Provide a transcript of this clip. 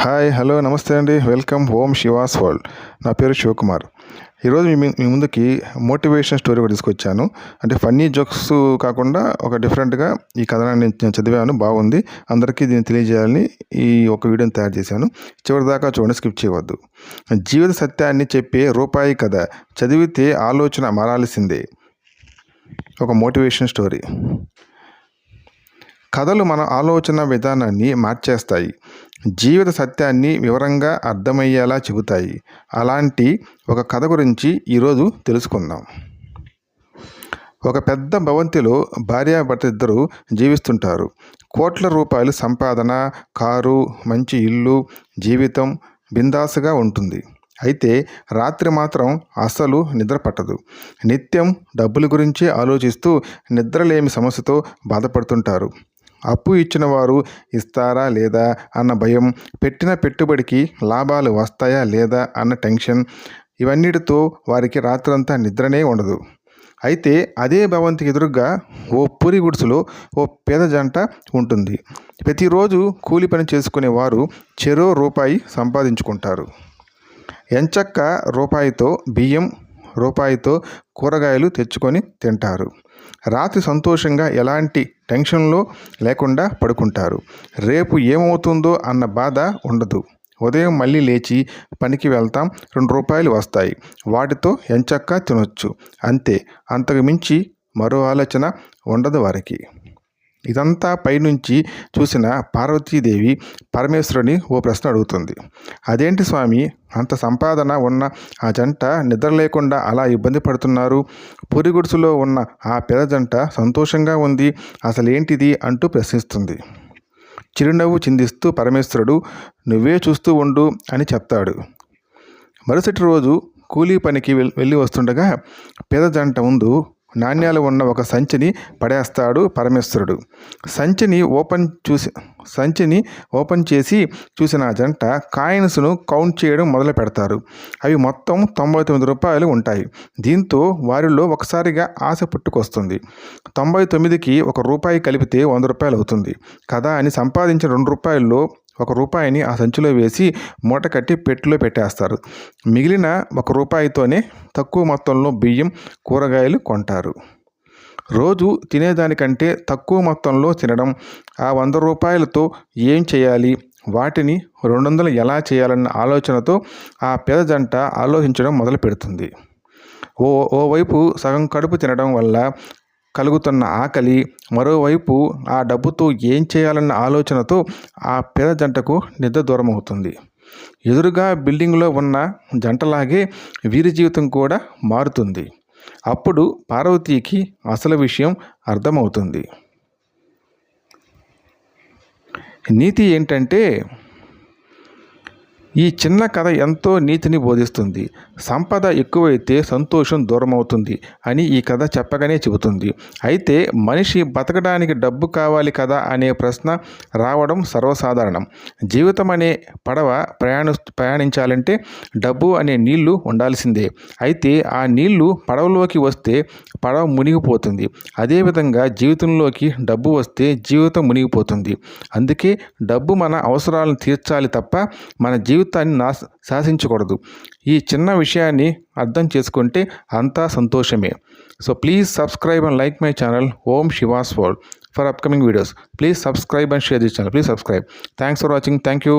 Hi hello నమస్తే అండి. Welcome ఓం Shiva's world. నా పేరు శివకుమార్. ఈరోజు మీ ముందుకి మోటివేషన్ స్టోరీ ఒకటి తీసుకొచ్చాను. అంటే ఫన్నీ జోక్స్ కాకుండా ఒక డిఫరెంట్గా ఈ కథనాన్ని నేను చదివాను, బాగుంది. అందరికీ దీన్ని తెలియజేయాలని ఈ ఒక వీడియోని తయారు చేశాను. చివరి దాకా చూడండి, స్కిప్ చేయవద్దు. జీవిత సత్యాన్ని చెప్పే రూపాయి కథ, చదివితే ఆలోచన మారాల్సిందే. ఒక మోటివేషన్ స్టోరీ. కథలు మన ఆలోచన విధానాన్ని మార్చేస్తాయి, జీవిత సత్యాన్ని వివరంగా అర్థమయ్యేలా చెబుతాయి. అలాంటి ఒక కథ గురించి ఈరోజు తెలుసుకుందాం. ఒక పెద్ద భవంతిలో భార్యాభర్త ఇద్దరు జీవిస్తుంటారు. కోట్ల రూపాయలు సంపాదన, కారు, మంచి ఇల్లు, జీవితం బిందాసుగా ఉంటుంది. అయితే రాత్రి మాత్రం అస్సలు నిద్ర పట్టదు. నిత్యం డబ్బుల గురించే ఆలోచిస్తూ నిద్రలేమి సమస్యతో బాధపడుతుంటారు. అప్పు ఇచ్చిన వారు ఇస్తారా లేదా అన్న భయం, పెట్టిన పెట్టుబడికి లాభాలు వస్తాయా లేదా అన్న టెన్షన్, ఇవన్నిటితో వారికి రాత్రంతా నిద్రనే ఉండదు. అయితే అదే భవంతికి ఎదురుగా ఓ పూరి గుడిసెలో ఓ పేద జంట ఉంటుంది. ప్రతిరోజు కూలి పని చేసుకునే వారు చెరో రూపాయి సంపాదించుకుంటారు. ఎంచక్క రూపాయితో బియ్యం, రూపాయితో కూరగాయలు తెచ్చుకొని తింటారు. రాత్రి సంతోషంగా ఎలాంటి టెన్షన్లో లేకుండా పడుకుంటారు. రేపు ఏమవుతుందో అన్న బాధ ఉండదు. ఉదయం మళ్ళీ లేచి పనికి వెళ్తాం, 2 రూపాయలు వస్తాయి, వాటితో ఎంచక్కా తినొచ్చు, అంతే. అంతకు మించి మరో ఆలోచన ఉండదు వారికి. ఇదంతా పైనుంచి చూసిన పార్వతీదేవి పరమేశ్వరుని ఓ ప్రశ్న అడుగుతుంది. అదేంటి స్వామి, అంత సంపాదన ఉన్న ఆ జంట నిద్ర లేకుండా అలా ఇబ్బంది పడుతున్నారు? పూరి గుడిసెలో ఉన్న ఆ పేద జంట సంతోషంగా ఉంది, అసలేంటిది అంటూ ప్రశ్నిస్తుంది. చిరునవ్వు చిందిస్తూ పరమేశ్వరుడు, నువ్వే చూస్తూ ఉండు అని చెప్తాడు. మరుసటి రోజు కూలీ పనికి వెళ్ళి వస్తుండగా పేద జంట ముందు నాణ్యాలు ఉన్న ఒక సంచిని పడేస్తాడు పరమేశ్వరుడు. సంచిని ఓపెన్ చేసి చూసిన ఆ జంట కాయిన్స్ను కౌంట్ చేయడం మొదలు పెడతారు. అవి మొత్తం 99 రూపాయలు ఉంటాయి. దీంతో వారిలో ఒకసారిగా ఆశ పుట్టుకొస్తుంది. 99కి 1 రూపాయి కలిపితే 100 రూపాయలు అవుతుంది కదా అని సంపాదించిన 2 రూపాయల్లో 1 రూపాయిని ఆ సంచిలో వేసి మూట కట్టి పెట్టెలో పెట్టేస్తారు. మిగిలిన 1 రూపాయితోనే తక్కువ మొత్తంలో బియ్యం, కూరగాయలు కొంటారు. రోజు తినేదానికంటే తక్కువ మొత్తంలో తినడం, ఆ 100 రూపాయలతో ఏం చేయాలి, వాటిని 200 ఎలా చేయాలన్న ఆలోచనతో ఆ పేద జంట ఆలోచించడం మొదలు పెడుతుంది. ఓవైపు సగం కడుపు తినడం వల్ల కలుగుతున్న ఆకలి, మరోవైపు ఆ డబ్బుతో ఏం చేయాలన్న ఆలోచనతో ఆ పేద జంటకు నిద్ర దూరం అవుతుంది. ఎదురుగా బిల్డింగ్లో ఉన్న జంటలాగే వీరి జీవితం కూడా మారుతుంది. అప్పుడు పార్వతీకి అసలు విషయం అర్థమవుతుంది. నీతి ఏంటంటే, ఈ చిన్న కథ ఎంతో నీతిని బోధిస్తుంది. సంపద ఎక్కువైతే సంతోషం దూరం అవుతుంది అని ఈ కథ చెప్పగానే చెబుతుంది. అయితే మనిషి బతకడానికి డబ్బు కావాలి కదా అనే ప్రశ్న రావడం సర్వసాధారణం. జీవితం అనే పడవ ప్రయాణించాలంటే డబ్బు అనే నీళ్లు ఉండాల్సిందే. అయితే ఆ నీళ్లు పడవలోకి వస్తే పడవ మునిగిపోతుంది. అదేవిధంగా జీవితంలోకి డబ్బు వస్తే జీవితం మునిగిపోతుంది. అందుకే డబ్బు మన అవసరాలను తీర్చాలి తప్ప మన జీవితాన్ని శాసించకూడదు. ఈ చిన్న విషయాన్ని అర్థం చేసుకుంటే అంతా సంతోషమే. So please subscribe and like my channel Om Shiva's world for upcoming videos. Please subscribe and share this channel. Please subscribe. Thanks for watching. Thank you.